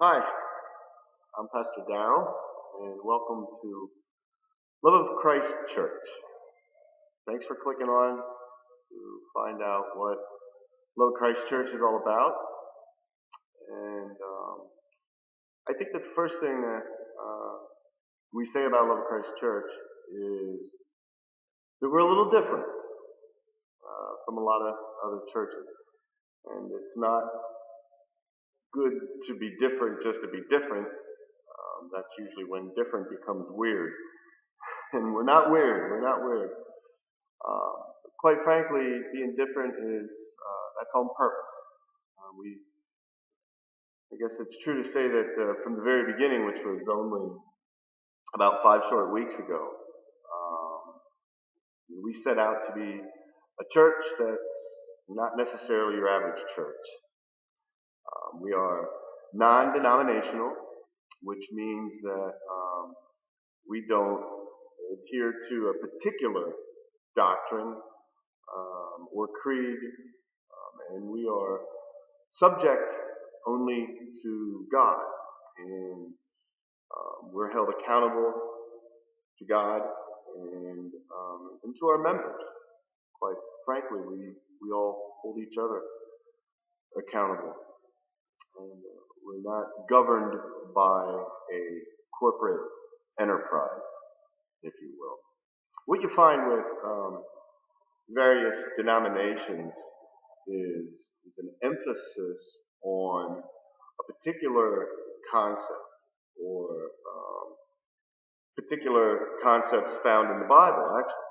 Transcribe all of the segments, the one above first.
Hi, I'm Pastor Darrell, and welcome to Love of Christ Church. Thanks for clicking on to find out what Love of Christ Church is all about. And I think the first thing that we say about Love of Christ Church is that we're a little different from a lot of other churches. And it's not good to be different just to be different. That's usually when different becomes weird. And we're not weird. We're not weird. Uh, Quite frankly, being different is that's on purpose. We, I guess it's true to say that from the very beginning, which was only about 5 short weeks ago, we set out to be a church that's not necessarily your average church. We are non-denominational, which means that we don't adhere to a particular doctrine or creed, and we are subject only to God, and we're held accountable to God and to our members. Quite frankly, we all hold each other accountable, and we're not governed by a corporate enterprise, if you will. What you find with various denominations is an emphasis on a particular concept or particular concepts found in the Bible, actually.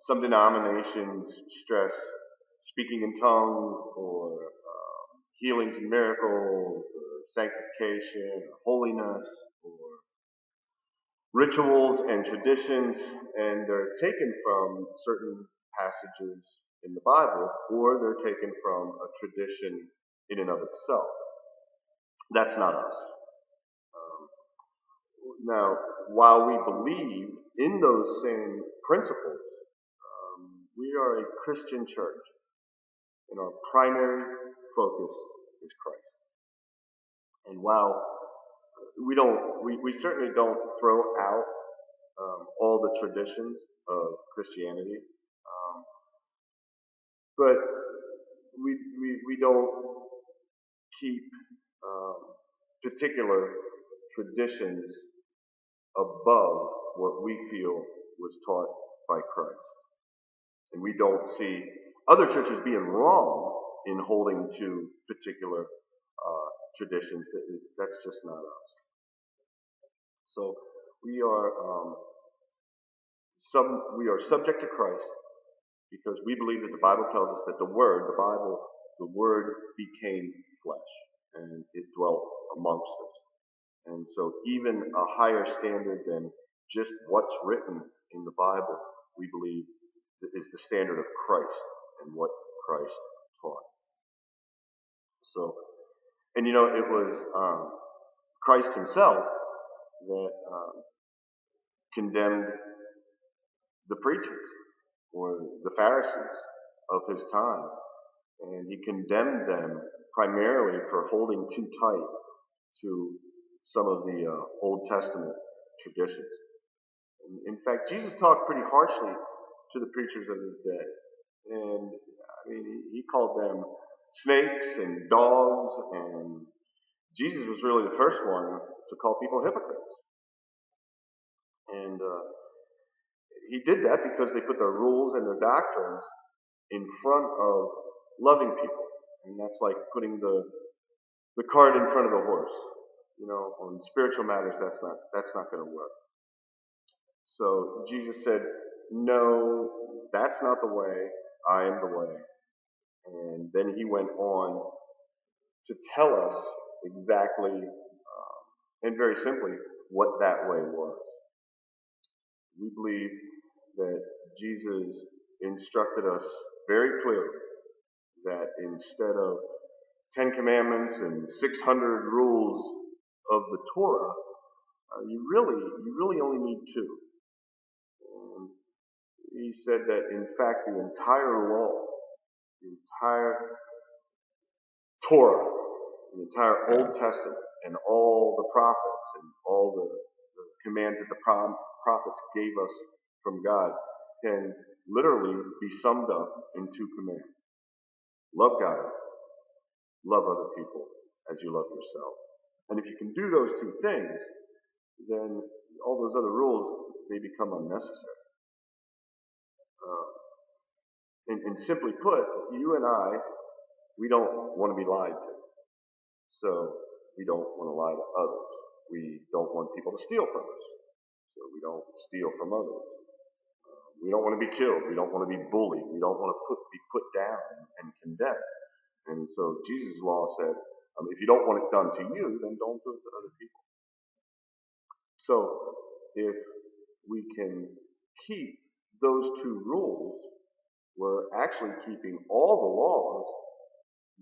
Some denominations stress speaking in tongues or healings and miracles or sanctification or holiness or rituals and traditions, and they're taken from certain passages in the Bible, or they're taken from a tradition in and of itself. That's not us. Now, while we believe in those same principles, we are a Christian church, and our primary focus is Christ. And while we certainly don't throw out all the traditions of Christianity, but we don't keep particular traditions above what we feel was taught by Christ. And we don't see other churches being wrong in holding to particular traditions. That's just not us. So we are we are subject to Christ because we believe that the Bible tells us that the Word became flesh and it dwelt amongst us. And so even a higher standard than just what's written in the Bible, we believe is the standard of Christ and what Christ taught. So, and it was Christ himself that condemned the preachers or the Pharisees of his time. And he condemned them primarily for holding too tight to some of the Old Testament traditions. In fact, Jesus talked pretty harshly to the preachers of his day. And I mean, he called them snakes and dogs, and Jesus was really the first one to call people hypocrites. And he did that because they put their rules and their doctrines in front of loving people. And that's like putting the cart in front of the horse. On spiritual matters, that's not going to work. So Jesus said, "No, that's not the way. I am the way." And then he went on to tell us exactly and very simply what that way was. We believe that Jesus instructed us very clearly that instead of 10 commandments and 600 rules of the Torah, you really only need two. And he said that in fact the entire law, the entire Torah, the entire Old Testament and all the prophets and all the commands that the prophets gave us from God can literally be summed up in two commands. Love God, love other people as you love yourself. And if you can do those two things, then all those other rules, they become unnecessary. And simply put, you and I, we don't want to be lied to. So we don't want to lie to others. We don't want people to steal from us. So we don't steal from others. We don't want to be killed. We don't want to be bullied. We don't want to be put down and condemned. And so Jesus' law said, if you don't want it done to you, then don't do it to other people. So if we can keep those two rules, we're actually keeping all the laws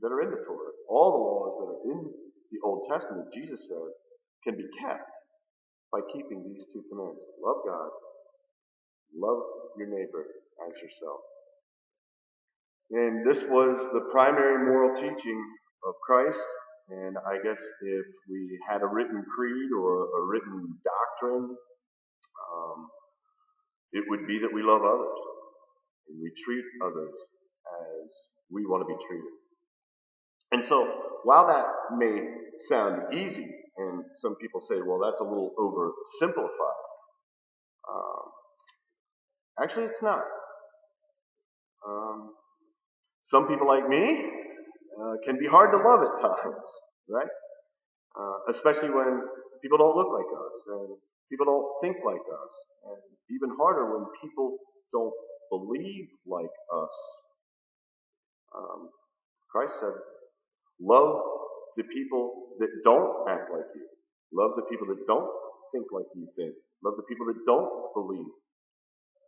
that are in the Torah, all the laws that are in the Old Testament, Jesus said, can be kept by keeping these two commands. Love God, love your neighbor as yourself. And this was the primary moral teaching of Christ. And I guess if we had a written creed or a written doctrine, it would be that we love others and we treat others as we want to be treated. And so, while that may sound easy, and some people say, well, that's a little oversimplified, actually, it's not. Some people like me can be hard to love at times, right? Especially when people don't look like us and people don't think like us, and even harder when people don't believe like us. Christ said, love the people that don't act like you. Love the people that don't think like you think. Love the people that don't believe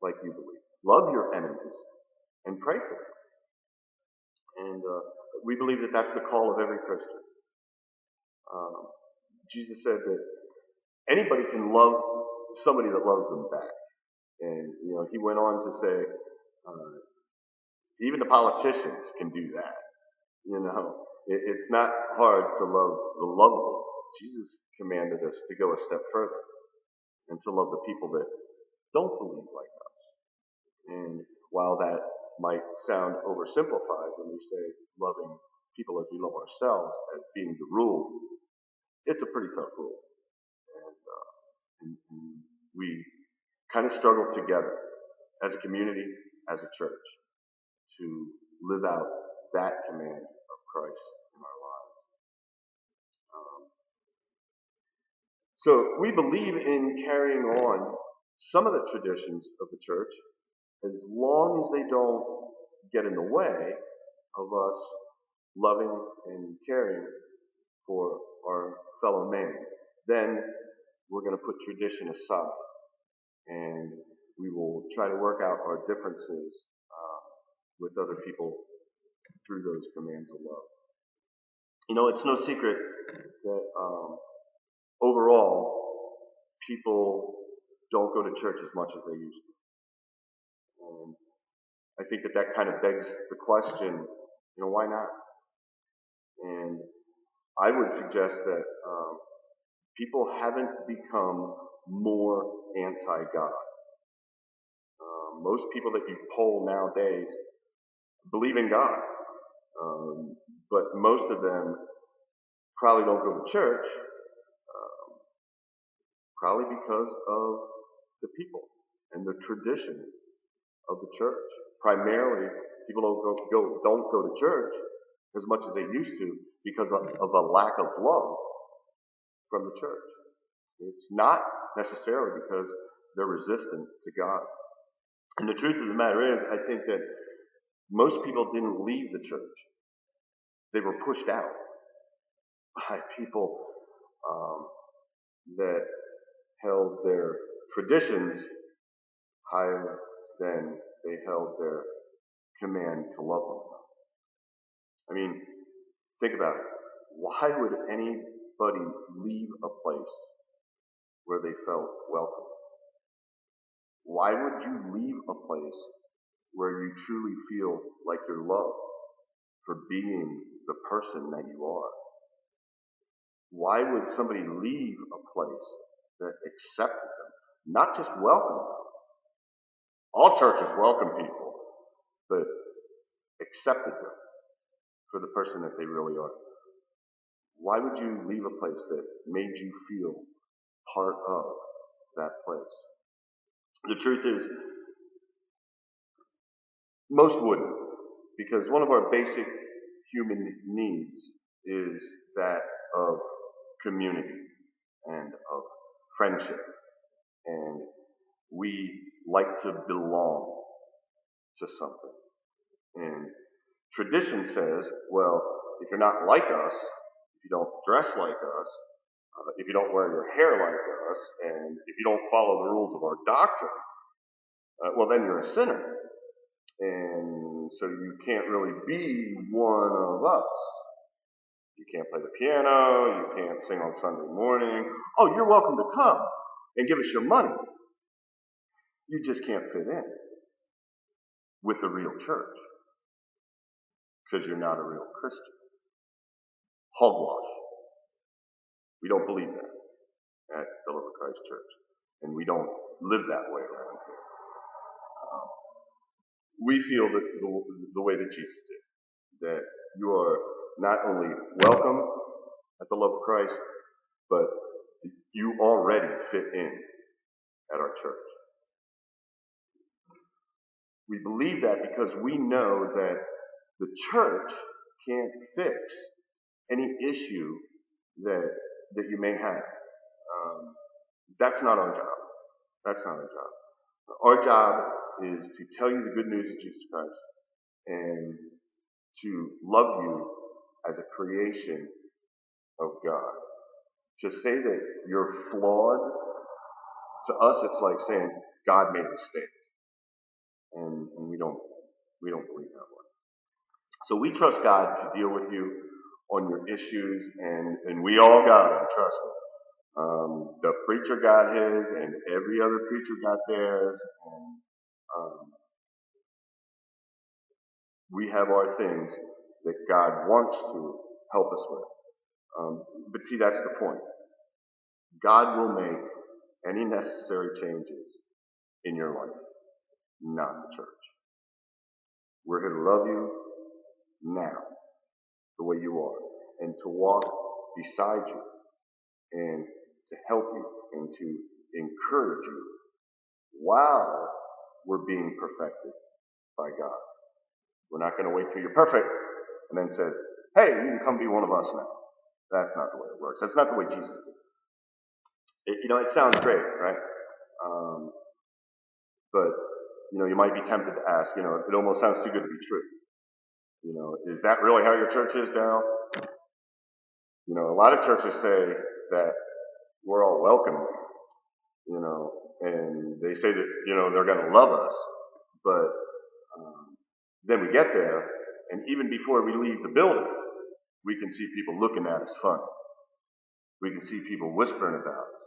like you believe. Love your enemies and pray for them. And we believe that that's the call of every Christian. Jesus said that anybody can love somebody that loves them back. And, he went on to say, even the politicians can do that. It's not hard to love the lovable. Jesus commanded us to go a step further and to love the people that don't believe like us. And while that might sound oversimplified when we say loving people as we love ourselves as being the rule, it's a pretty tough rule. And we kind of struggle together as a community, as a church, to live out that command of Christ in our lives. So we believe in carrying on some of the traditions of the church as long as they don't get in the way of us loving and caring for our fellow man. Then we're going to put tradition aside and we will try to work out our differences with other people through those commands of love. It's no secret that overall people don't go to church as much as they used to. And I think that kind of begs the question, why not? And I would suggest that people haven't become more anti-God. Most people that you poll nowadays believe in God, but most of them probably don't go to church, probably because of the people and the traditions of the church. Primarily, people don't go to church as much as they used to because of a lack of love from the church. It's not necessarily because they're resistant to God. And the truth of the matter is, I think that most people didn't leave the church. They were pushed out by people that held their traditions higher than they held their command to love one another. I mean, think about it. Why would anybody leave a place where they felt welcome? Why would you leave a place where you truly feel like you're loved for being the person that you are? Why would somebody leave a place that accepted them, not just welcomed them? All churches welcome people, but accepted them for the person that they really are. Why would you leave a place that made you feel part of that place? The truth is, most wouldn't, because one of our basic human needs is that of community and of friendship. And we like to belong to something. And tradition says, well, if you're not like us, if you don't dress like us, if you don't wear your hair like us, and if you don't follow the rules of our doctrine, well, then you're a sinner. And so you can't really be one of us. You can't play the piano, you can't sing on Sunday morning. Oh, you're welcome to come and give us your money. You just can't fit in with the real church because you're not a real Christian. Hogwash. We don't believe that at the Love of Christ Church, and we don't live that way around here. We feel that the way that Jesus did, that you are not only welcome at the Love of Christ, but you already fit in at our church. We believe that because we know that the church can't fix any issue that you may have. That's not our job. That's not our job. Our job is to tell you the good news of Jesus Christ and to love you as a creation of God. To say that you're flawed, to us it's like saying God made a mistake. And we don't believe that way. So we trust God to deal with you on your issues, and we all got them, trust me. The preacher got his, and every other preacher got theirs, and we have our things that God wants to help us with. But see, that's the point. God will make any necessary changes in your life, not the church. We're here to love you now, the way you are, and to walk beside you, and to help you, and to encourage you while we're being perfected by God. We're not going to wait till you're perfect and then say, hey, you can come be one of us now. That's not the way it works. That's not the way Jesus did it. It sounds great, right? But, you might be tempted to ask, it almost sounds too good to be true. Is that really how your church is, Darryl? A lot of churches say that we're all welcome, and they say that, they're going to love us. But then we get there, and even before we leave the building, we can see people looking at us funny. We can see people whispering about us.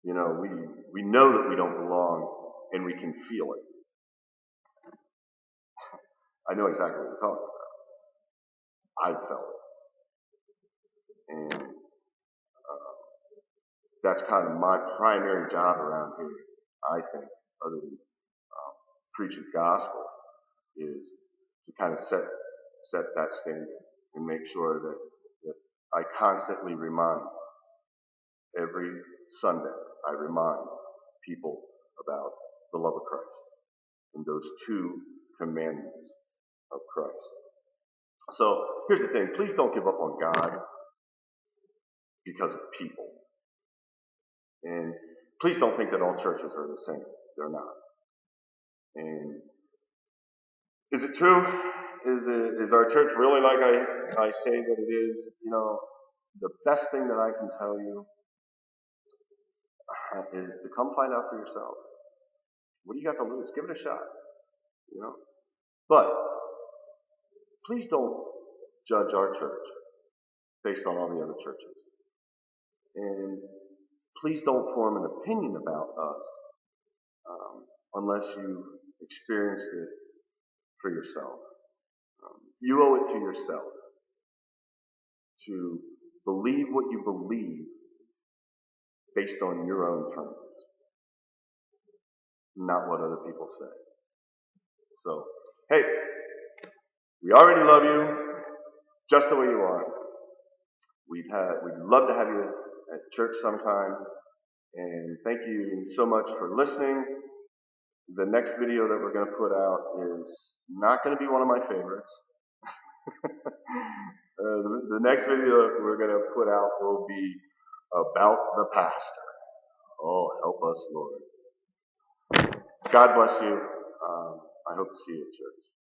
We know that we don't belong, and we can feel it. I know exactly what you're talking about. I felt it. And that's kind of my primary job around here, I think, other than preaching the gospel, is to kind of set that standard and make sure that I constantly remind, every Sunday, I remind people about the love of Christ and those two commandments of Christ. So here's the thing, please don't give up on God because of people. And please don't think that all churches are the same. They're not. And is it true? Is our church really like I say that it is? The best thing that I can tell you is to come find out for yourself. What do you got to lose? Give it a shot. But please don't judge our church based on all the other churches. And please don't form an opinion about us unless you experienced it for yourself. You owe it to yourself to Believe what you believe based on your own terms, not what other people say. So, hey, we already love you just the way you are. We'd love to have you at church sometime. And thank you so much for listening. The next video that we're going to put out is not going to be one of my favorites. The next video that we're going to put out will be about the pastor. Oh, help us, Lord. God bless you. I hope to see you at church.